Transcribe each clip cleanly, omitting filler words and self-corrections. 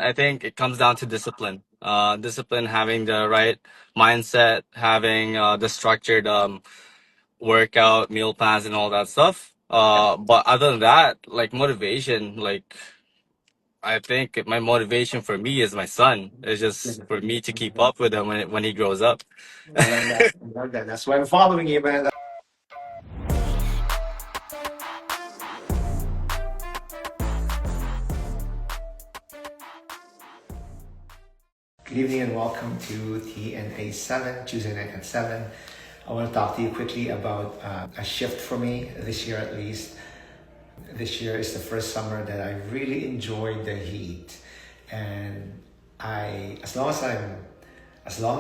I think it comes down to discipline. Discipline, having the right mindset, having the structured workout, meal plans, and all that stuff. But other than that, like motivation, like I think my motivation for me is my son. It's just for me to keep up with him when he grows up. I love that. I love that. That's why I'm following you, man. Good evening and welcome to TNA7, Tuesday night at 7. I want to talk to you quickly about a shift for me this year at least. This year is the first summer that I really enjoyed the heat. And as long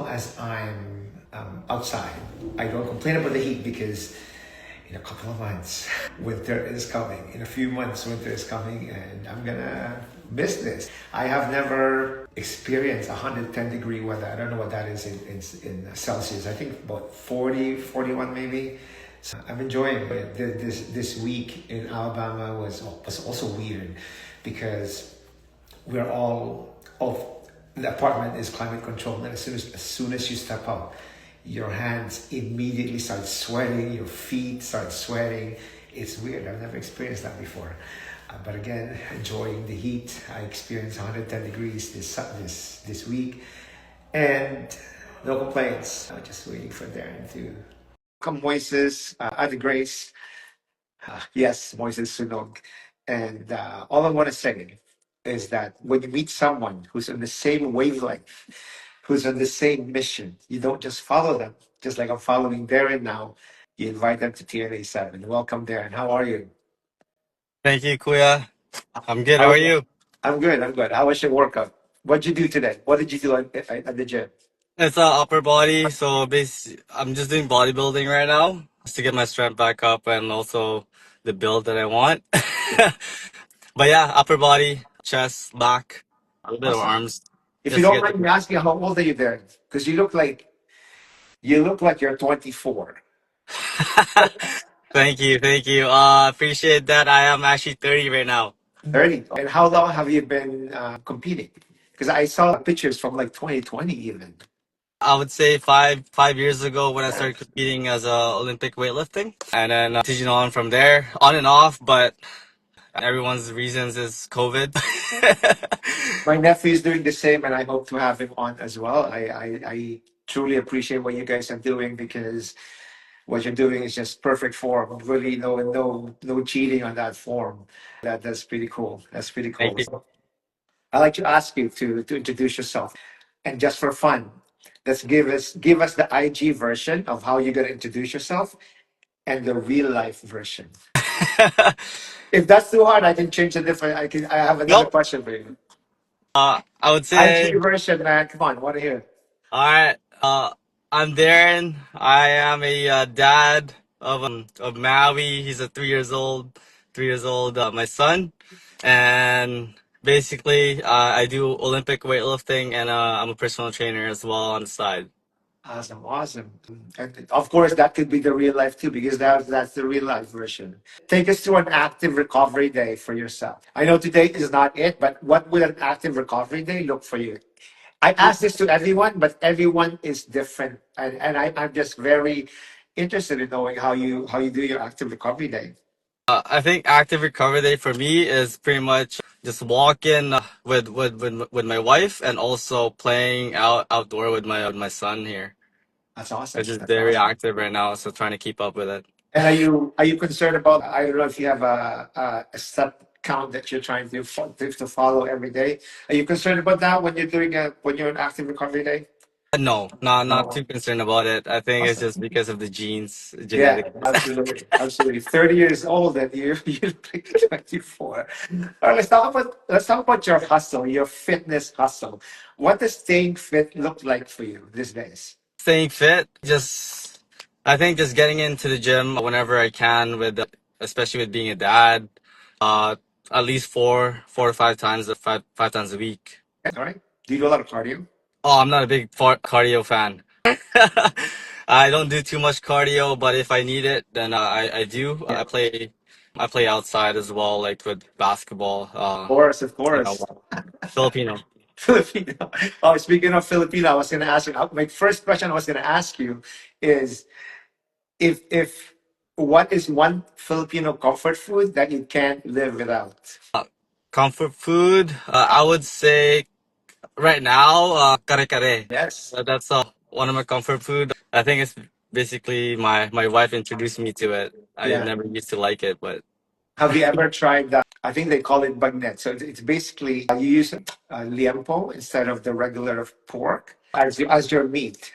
as I'm outside, I don't complain about the heat because in a couple of months, winter is coming. In a few months, winter is coming, and I'm gonna miss this. I have never experienced 110-degree weather. I don't know what that is in Celsius. I think about 40, 41 maybe. So I'm enjoying it. This week in Alabama was also weird because we're all the apartment is climate controlled, and as soon as you step out, your hands immediately start sweating, your feet start sweating. It's weird. I've never experienced that before. But again, enjoying the heat. I experienced 110 degrees this week, and no complaints. I'm just waiting for Darryn to come. Moises, Ate Grace. Yes, Moises Sunog. And all I want to say is that when you meet someone who's on the same wavelength, who's on the same mission, you don't just follow them, just like I'm following Darryn now. You invite them to TNA7. Welcome, Darryn. How are you? Thank you, Kuya. I'm good. How How, are you? I'm good. I'm good. How was your workout? What'd you do today? What did you do at the gym? It's upper body, so I'm just doing bodybuilding right now just to get my strength back up and also the build that I want. But yeah, upper body, chest, back, a little bit of Awesome. arms, If you just to don't get mind the. me asking, how old are you, Darryn? Because you look like you're 24. Thank you, thank you. Appreciate that. I am actually 30 right now. 30. And how long have you been competing? Because I saw pictures from like 2020 even. I would say five years ago when I started competing as Olympic weightlifting, and then teaching on from there, on and off. But everyone's reasons is COVID. My nephew is doing the same, and I hope to have him on as well. I truly appreciate what you guys are doing because what you're doing is just perfect form. Really, no cheating on that form. That's pretty cool. That's pretty Thank cool. you. I'd like to ask you to introduce yourself, and just for fun, let's give us the IG version of how you're gonna introduce yourself and the real life version. If that's too hard, I can change a different. I have another Nope. question for you. I would say, IG version, man. Come on, want to hear? all right. I'm Darren. I am a dad of Maui. He's a 3 years old. 3 years old. My son, and basically, I do Olympic weightlifting, and I'm a personal trainer as well on the side. Awesome, awesome. And of course, that could be the real life too, because that's the real life version. Take us through an active recovery day for yourself. I know today is not it, but what would an active recovery day look for you? I ask this to everyone, but everyone is different, and I'm just very interested in knowing how you do your active recovery day. I think active recovery day for me is pretty much just walking with my wife and also playing outdoor with my son here. That's awesome. Which is That's very awesome. active right now, so trying to keep up with it. And are you concerned about? I don't know if you have a step count that you're trying to follow every day. Are you concerned about that when you're an active recovery day? No, not No. too concerned about it. I think it's Awesome. just because of the genes, Yeah, genetics. absolutely, absolutely. 30 years old and you look like 24. All right, let's talk about your hustle, your fitness hustle. What does staying fit look like for you these days? Staying fit, just I think just getting into the gym whenever I can, with especially with being a dad, uh, at least four to five times, five times a week. All right. Do you do a lot of cardio? Oh, I'm not a big cardio fan. I don't do too much cardio, but if I need it, then I do. I play I play outside as well, like with basketball. Course, of You know, course. Filipino. Filipino. Oh, speaking of Filipino, I was going to ask you. My first question I was going to ask you is if what is one Filipino comfort food that you can't live without? Comfort food. I would say right now, kare kare. Yes. That's one of my comfort food. I think it's basically my wife introduced me to it. I Yeah. never used to like it, but Have you ever tried that? I think they call it bagnet. So it's basically you use liempo instead of the regular pork as your meat.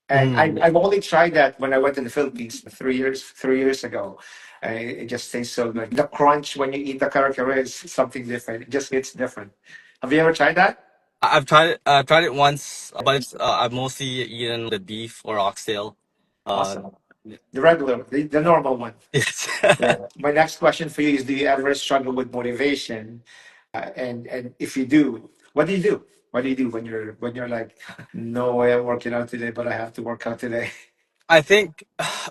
And mm, I've only tried that when I went to the Philippines 3 years ago. It just tastes so good. The crunch when you eat the kare kare is something different. It just hits different. Have you ever tried that? I've tried it. I've tried it once, but it's I've mostly eaten the beef or oxtail. Uh, Awesome. The regular, the normal one. it's Yeah. My next question for you is: do you ever struggle with motivation? And if you do, what do you do? What do you do when you're like, no way I'm working out today, but I have to work out today? I think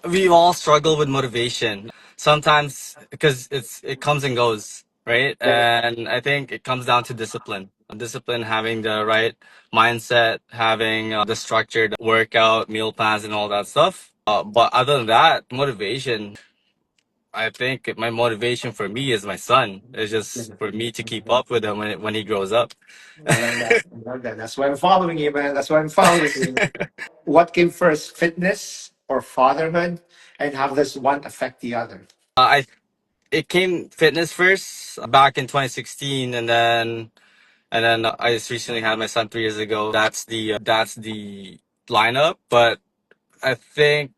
we all struggle with motivation sometimes because it comes and goes, right? Yeah. And I think it comes down to discipline. Discipline, having the right mindset, having the structured workout, meal plans, and all that stuff. But other than that, motivation. I think my motivation for me is my son. It's just for me to keep up with him when he grows up. I love that. I love that. That's why I'm following you, man. That's why I'm following you. What came first, fitness or fatherhood? And how does one affect the other? I It came fitness first back in 2016, and then I just recently had my son 3 years ago. That's the lineup. But I think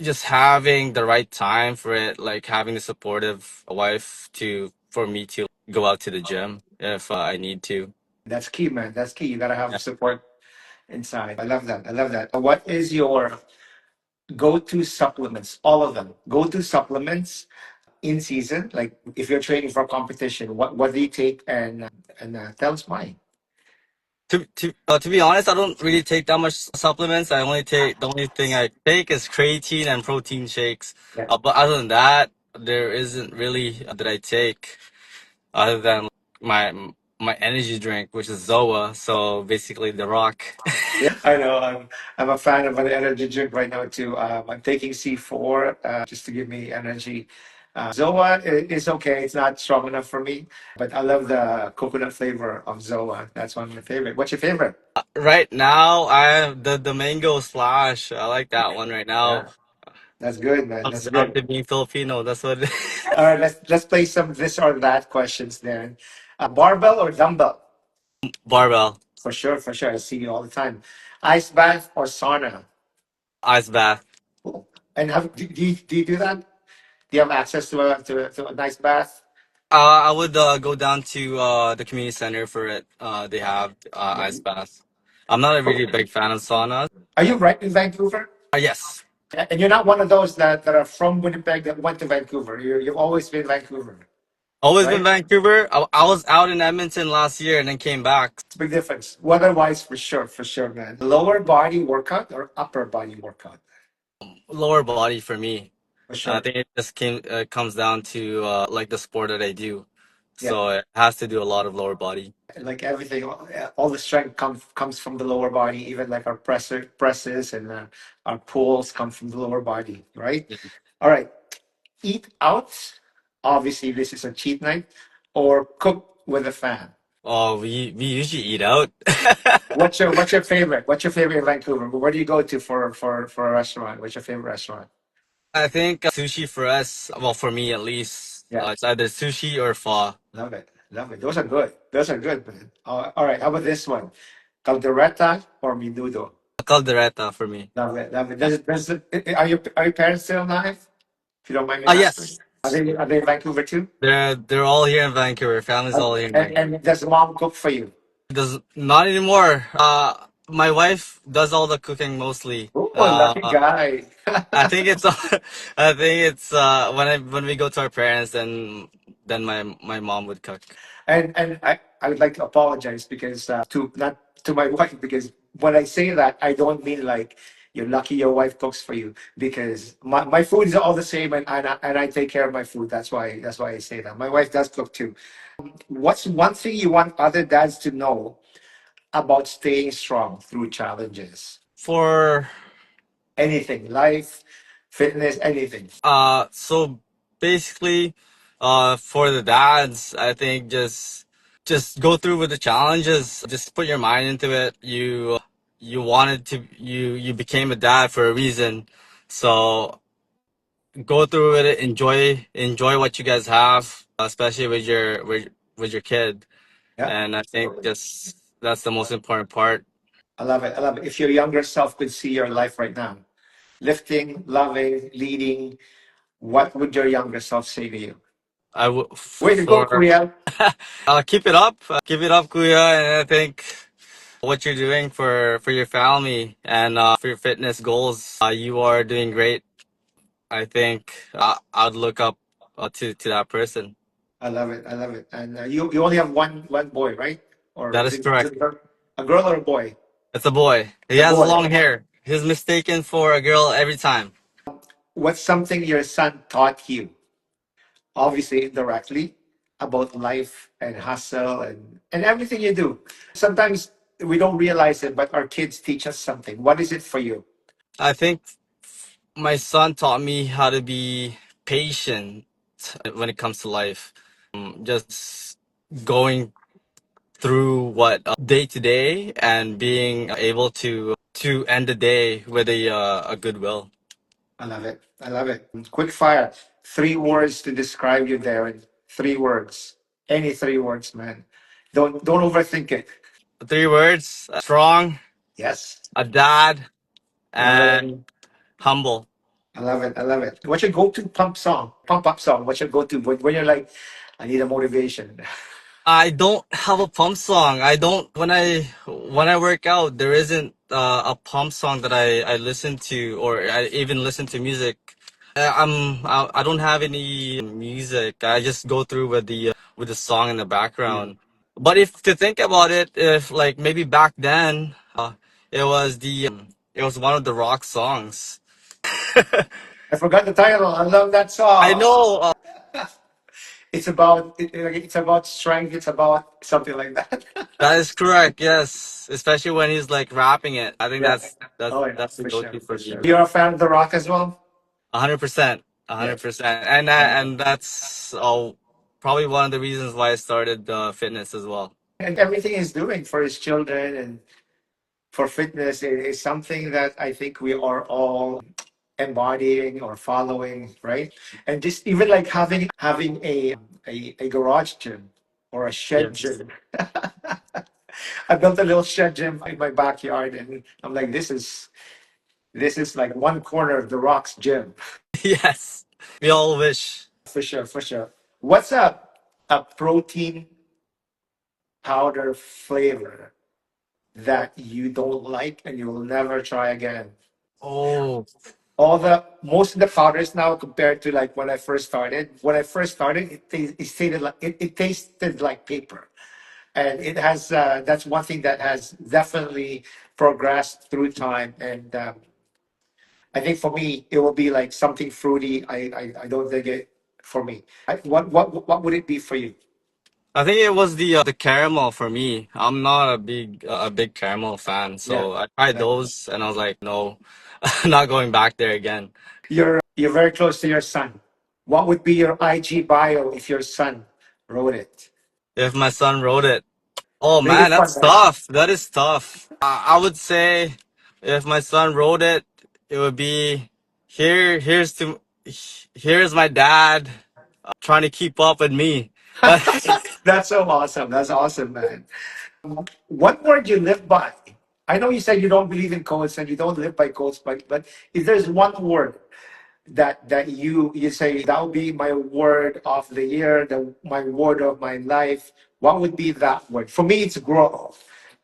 just having the right time for it, like having a supportive wife to for me to go out to the gym if I need to. That's key, man. That's key. You gotta have support inside. I love that. I love that. What is your go-to supplements? All of them. Go-to supplements in season. Like if you're training for a competition, what do you take? And tell us why. To be honest, I don't really take that much supplements. The only thing I take is creatine and protein shakes. Yeah. But other than that, there isn't really that I take other than my my energy drink, which is Zoa. So basically, the Rock. I know. I'm a fan of an energy drink right now too. I'm taking C4 just to give me energy. Zoa is okay. It's not strong enough for me, but I love the coconut flavor of Zoa. That's one of my favorite. What's your favorite? Right now, I have the mango splash. I like that one right now. Yeah, that's good, man. Comes That's down good. to being Filipino. That's what it is. All right, let's play some this or that questions then. Barbell or dumbbell? Barbell, For sure, for sure. I see you all the time. Ice bath or sauna? ice bath. Cool. And do you do that? Do you have access to a nice bath? I would go down to the community center for it. They have Yeah. ice baths. I'm not a really big fan of saunas. Are you right in Vancouver? Yes, And you're not one of those that are from Winnipeg that went to Vancouver. You've always been Vancouver, always been right? Vancouver. I was out in Edmonton last year and then came back. It's a big difference. Weather-wise, for sure, man. Lower body workout or upper body workout? Lower body for me. For I sure. think it just comes down to like the sport that I do. Yeah. So it has to do a lot of lower body. Like everything, all the strength comes from the lower body. Even like our presses and our pulls come from the lower body, right? All right. Eat out. Obviously, this is a cheat night, or cook with a fan. Oh, we usually eat out. What's your favorite? What's your favorite in Vancouver? Where do you go to for a restaurant? What's your favorite restaurant? I think sushi for us, well, for me at least, Yeah, it's either sushi or pho. love it, love it. Those are good. Those are good, man. All right, how about this one? Caldereta or menudo? Caldereta for me. Love it, love it. Yeah. Are your parents still alive? If you don't mind me asking, Yes. are they in Vancouver too? They're all here in Vancouver. Family's all here in And Vancouver. and does mom cook for you? Does not anymore. My wife does all the cooking mostly. Oh, lucky guy. I think it's I think it's when we go to our parents, then my mom would cook. And I would like to apologize because to not to my wife because when I say that I don't mean like You're lucky your wife cooks for you because my food is all the same, and I take care of my food. That's why I say that. My wife does cook too. What's one thing you want other dads to know about staying strong through challenges? For Anything, life, fitness, anything. so basically, for the dads, I think just go through with the challenges. Just put your mind into it. You wanted to you became a dad for a reason. So go through with it. Enjoy what you guys have, especially with your kid. Yeah. And I think just that's the most important part. I love it. I love it. If your younger self could see your life right now, lifting, loving, leading, what would your younger self say to you? I would Way to go, for Korea. keep it up, Kuya. And I think what you're doing for your family and for your fitness goals, you are doing great. I think I'd look up to that person. I love it. I love it. And you only have one boy, right? Or That is is correct. it a girl or a boy? It's a boy. He It's a has boy. long hair. He's mistaken for a girl every time. What's something your son taught you, obviously indirectly, about life and hustle and everything you do? Sometimes we don't realize it, but our kids teach us something. What is it for you? I think my son taught me how to be patient when it comes to life. Just going through what day to day and being able to end the day with a goodwill. I love it. I love it. Quick fire. 3 words to describe you, Darren. 3 words. Any 3 words, man. Don't overthink it. 3 words: strong, Yes. a dad, Love and it. humble. I love it. I love it. What's your go-to pump song? Pump up song. What's your go-to when you're like, I need a motivation? I don't have a pump song. I don't when I work out. There isn't a pump song that I listen to or I even listen to music. I don't have any music. I just go through with the song in the background. But if to think about it, if like maybe back then, it was it was one of the rock songs. I forgot the title. I love that I song. know It's about strength. It's about something like that. that is correct. Yes, especially when he's like rapping it. I think Yeah. Oh yeah, that's the for sure, go-to for for me. sure. You're a fan of The Rock as well? 100%, a Yeah. 100%, and that's probably one of the reasons why I started fitness as well. And everything he's doing for his children and for fitness is something that I think we are all embodying or following, right? And just even like having a garage gym or a shed Yes. gym. I built a little shed gym in my backyard, and I'm like, this is like one corner of the Rock's gym. Yes, we all wish. For sure, for sure. What's a protein powder flavor that you don't like and you will never try again? Oh, All the most of the powders now compared to like when I first started. When I first started, it tasted like paper, and it has that's one thing that has definitely progressed through time. And I think for me, it will be like something fruity. I don't think it for me. What would it be for you? I think it was the caramel for me. I'm not a big caramel fan, Yeah, so I tried yeah. those and I was like, no, not going back there again. You're very close to your son. What would be your IG bio if your son wrote it? If my son wrote it, oh Make it man, fun, that's man. tough. That is tough. I would say if my son wrote it, it would be here's my dad trying to keep up with me. That's so awesome. That's awesome, man. What word you live by? I know you said you don't believe in codes and you don't live by codes, but if there's one word that you say that would be my word of the year, my word of my life, what would be that word? For me, it's grow,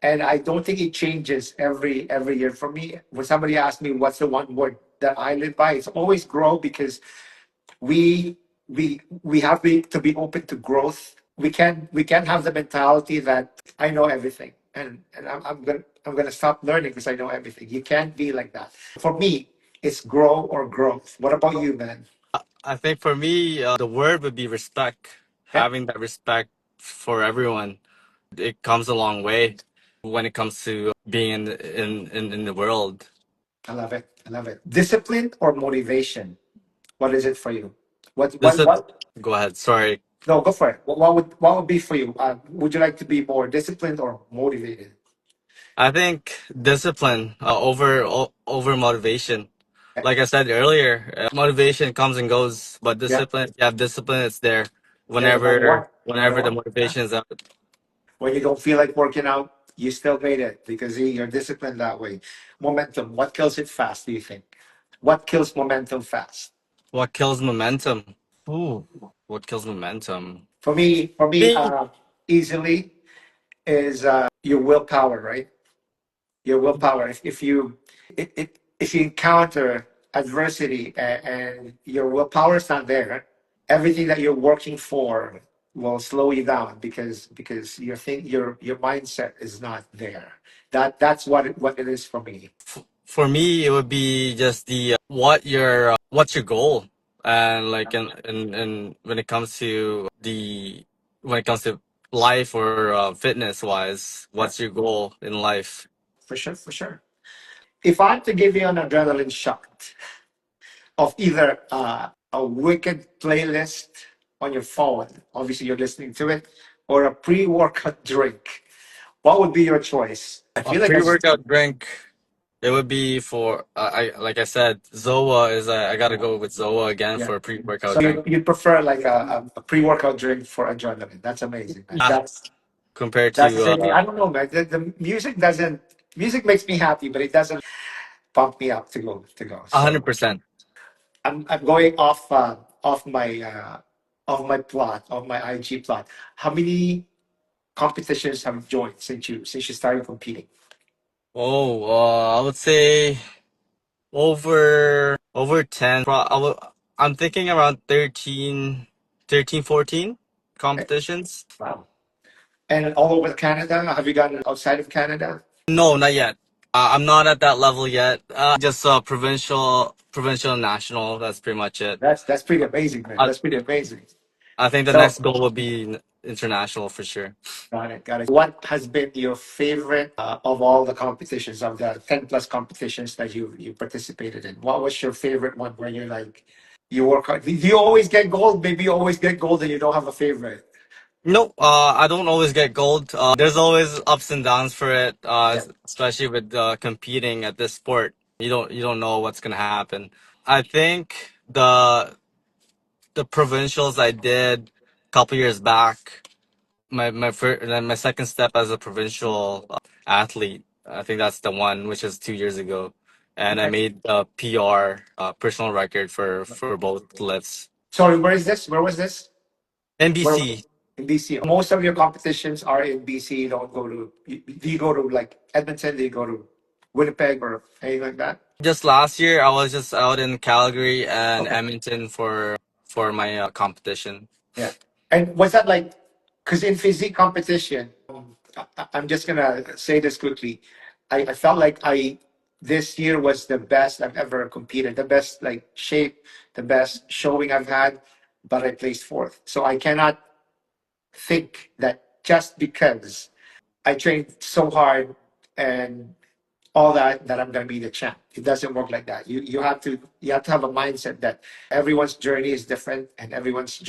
and I don't think it changes every year. For me, when somebody asks me what's the one word that I live by, it's always grow because we have to be open to growth. We can't have the mentality that I know everything and I'm gonna stop learning because I know everything. You can't be like that. For me, it's grow or growth. What about you, man? I think for me, the word would be respect. Yeah, Having that respect for everyone, it comes a long way when it comes to being in the world. I love it. I love it. Discipline or motivation? What is it for you? What This what is what? Go ahead. Sorry. No, go for it. What would be for you? Would you like to be more disciplined or motivated? I think discipline over motivation. Yeah, Like I said earlier, motivation comes and goes, but yeah, discipline, you have discipline, it's there yeah. No matter what, no matter whenever the what. Yeah. motivation is out. When you don't feel like working out, you still made it because you're disciplined that way. Momentum. What kills it fast? Do you think? What kills momentum fast? What kills momentum? Ooh, what kills momentum? For me, Me, easily is your willpower, right? Your willpower. If you encounter adversity and your willpower is not there, everything that you're working for will slow you down because your mindset is not there. That's what it is for me. for me, it would be just the what's your goal, and like in when it comes to life or fitness wise, Yeah, what's your goal in life? for sure, for sure. If I had to give you an adrenaline shot of either a wicked playlist on your phone, obviously you're listening to it, or a pre-workout drink, what would be your choice? I A feel like as pre-workout drink. It would be for I like I said, Zoa is I gotta go with Zoa again yeah. for a pre-workout So drink. you'd prefer like a pre-workout drink for adrenaline. That's amazing, man. Yeah, compared That's to the same thing. I don't know, man. The music makes me happy, but it doesn't pump me up to go. So 100%. I'm going off my plot of my IG plot. How many competitions have you joined since you started competing? Oh, I would say over 10. I'm thinking around 14 Eh, competitions. Wow. And all over Canada? Have you gotten outside of Canada? No, not yet. I'm not at that level yet. Just provincial, and national. That's pretty much it. That's pretty amazing, man. I, That's pretty amazing. I think the So next goal will be international for sure. got it, got it. What has been your favorite of all the competitions, of the 10 plus competitions that you participated in? What was your favorite one where you're like, you work hard? Do you always get gold? Maybe you always get gold and you don't have a favorite. No, I don't always get gold. There's always ups and downs for it, Yeah. especially with competing at this sport. You don't know what's gonna happen. I think the provincials I did a couple years back, my second step as a provincial athlete. I think that's the one, which is 2 years ago, and I Okay. made a PR, personal record for both lifts. Sorry, where is this? Where was this? Where NBC. in BC? Most of your competitions are in BC. You don't go to. Do you go to like Edmonton? Do you go to Winnipeg or anything like that? Just last year, I was just out in Calgary and Okay. Edmonton for my competition. Yeah. And was that like, because in physique competition, I'm just gonna say this quickly. I felt like this year was the best I've ever competed, the best like shape, the best showing I've had, but I placed fourth. So I cannot think that just because I trained so hard and all that I'm going to be the champ. It doesn't work like that. You have to have a mindset that everyone's journey is different and everyone's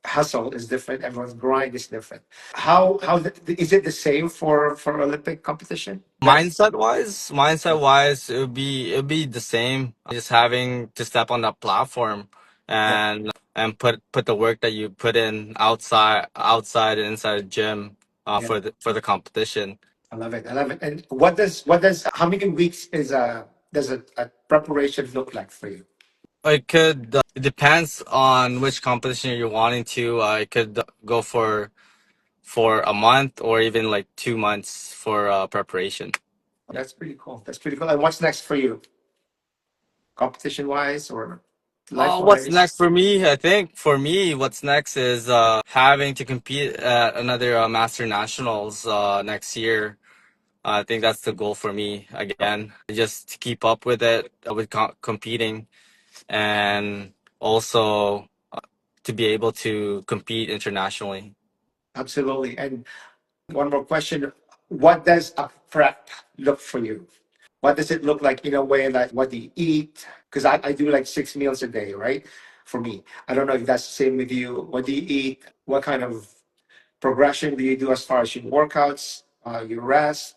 hustle is different. Everyone's grind is different. Is it the same for Olympic competition? That's Mindset wise, it would be the same. Just having to step on that platform yeah, and put the work that you put in outside and inside the gym yeah. for the competition. I love it. I love it. And what does how many weeks does a preparation look like for you? It depends on which competition you're wanting to. It could go for a month or even like 2 months for preparation. That's pretty cool. That's pretty cool. And what's next for you, competition wise or life What's wise? next for me? I think for me, what's next is having to compete at another Master Nationals next year. I think that's the goal for me again, just to keep up with it, with competing, and also to be able to compete internationally. Absolutely. And one more question. What does a prep look for you? What does it look like in a way, like what do you eat? Because I do like 6 meals a day, right? For me. I don't know if that's the same with you. What do you eat? What kind of progression do you do as far as your workouts, your rest,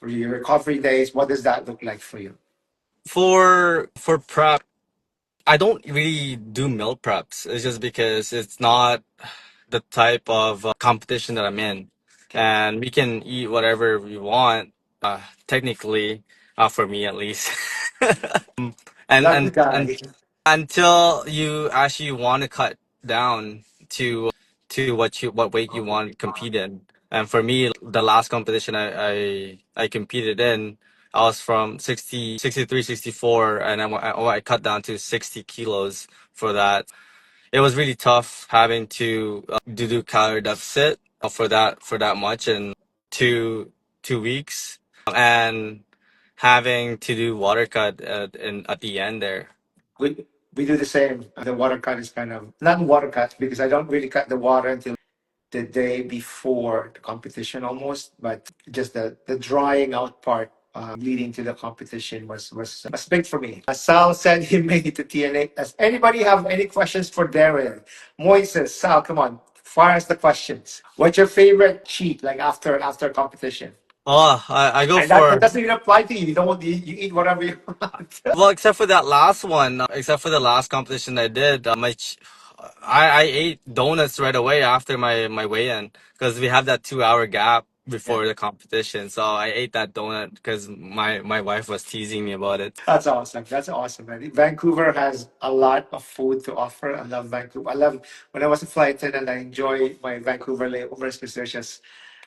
or your recovery days? What does that look like for you? For prep, I don't really do meal preps. It's just because it's not the type of competition that I'm in, and we can eat whatever we want. Technically, for me at least. and Lucky and guy. until you actually want to cut down to what weight you want to compete in. And for me, the last competition I competed in, I was from 63, 64, and I cut down to 60 kilos for that. It was really tough having to do calorie deficit for that much in two weeks, and having to do water cut at the end there. We do the same. The water cut is kind of not water cut because I don't really cut the water until the day before the competition almost, but just the drying out part leading to the competition was big for me. Sal said he made it to TNA. Does anybody have any questions for Darren? Moises, Sal, come on, fire us the questions. What's your favorite cheat like after competition? Oh, I go And that for doesn't even apply to you. You don't you eat whatever you want. well, except for that last one, except for the last competition I did. I ate donuts right away after my weigh-in because we have that 2 hour gap Yeah. before the competition. So I ate that donut because my wife was teasing me about it. That's awesome. That's awesome, man. Vancouver has a lot of food to offer. I love Vancouver. I love when I was a flight attendant. I enjoy my Vancouver layovers because there's just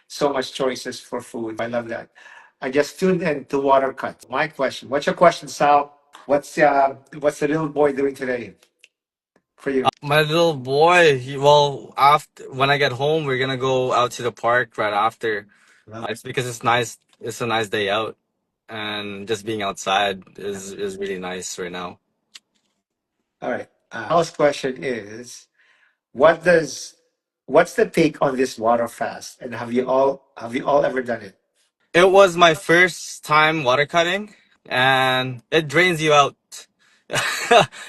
so much choices for food. I love that. I just tuned in to Watercut. My question. What's your question, Sal? What's the little boy doing today for you? My little boy, well, after when I get home, we're gonna go out to the park right after. It's because it's nice. It's a nice day out, and just being outside is really nice right now. All right. Sal's question is, what does what's the take on this water fast? And have you all ever done it? It was my first time water cutting, and it drains you out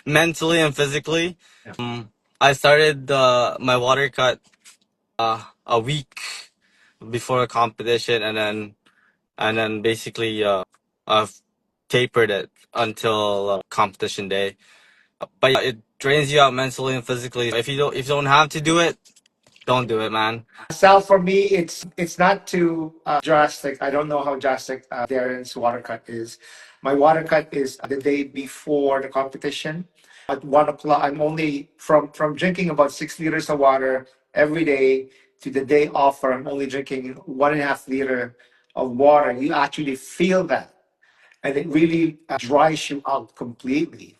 mentally and physically. Yeah. I started my water cut a week before a competition, and then basically I've tapered it until competition day. But yeah, it drains you out mentally and physically. If you don't have to do it, don't do it, man. Sal, for me, it's not too drastic. I don't know how drastic Darren's water cut is. My water cut is the day before the competition. At 1 o'clock, I'm only from drinking about 6 liters of water every day to the day off, where I'm only drinking 1.5 liter of water. You actually feel that, and it really dries you out completely.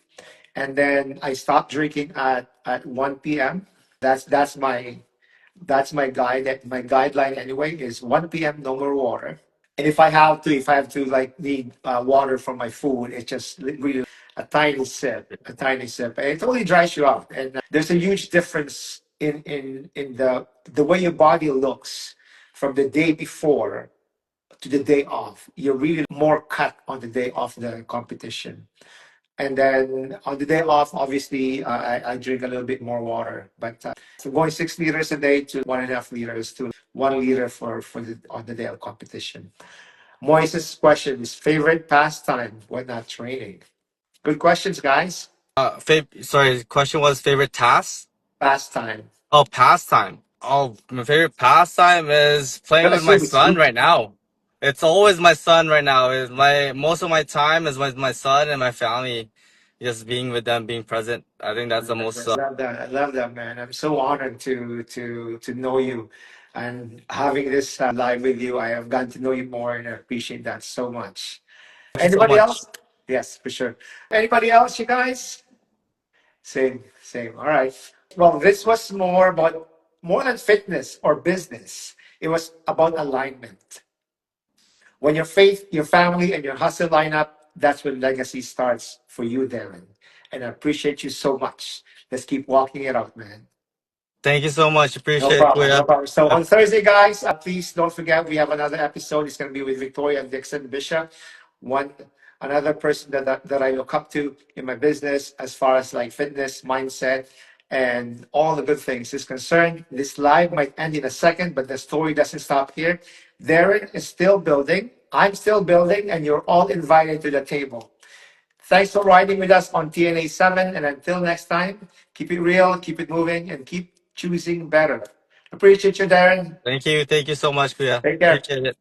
And then I stopped drinking at 1 p.m. That's my guideline anyway is 1 p.m. no more water. And if I have to like need water for my food, it's just really a tiny sip, and it totally dries you out. And there's a huge difference in the way your body looks from the day before to the day off. You're really more cut on the day of the competition. And then on the day off, obviously, I drink a little bit more water. But from going 6 liters a day to 1.5 liters to 1 liter on the day of competition. Moises' question is favorite pastime when not training. Good questions, guys. Sorry, question was favorite task. Pastime. Oh, pastime. Oh, my favorite pastime is I'm playing gonna with my assume it's son food. right now. It's always my son right now. Is my most of my time is with my son and my family, just being with them, being present. I think that's the most. Love that. I love that, man. I'm so honored to know you and having this live with you. I have gotten to know you more, and I appreciate that so much. Thank you so Anybody much. else? Yes, for sure. Anybody else, you guys? Same, same. All right. Well, this was more than fitness or business. It was about alignment. When your faith, your family, and your hustle line up, that's when legacy starts for you, Darren. And I appreciate you so much. Let's keep walking it out, man. Thank you so much. No Appreciate it, problem. No Kuya. problem. So on Thursday, guys, please don't forget we have another episode. It's going to be with Victoria and Dixon Bishop, one another person that I look up to in my business as far as like fitness, mindset, and all the good things is concerned. This live might end in a second, but the story doesn't stop here. Darren is still building. I'm still building, and you're all invited to the table. Thanks for riding with us on TNA7. And until next time, keep it real, keep it moving, and keep choosing better. Appreciate you, Darren. Thank you. Thank you so much, Kuya. Take care. Appreciate it.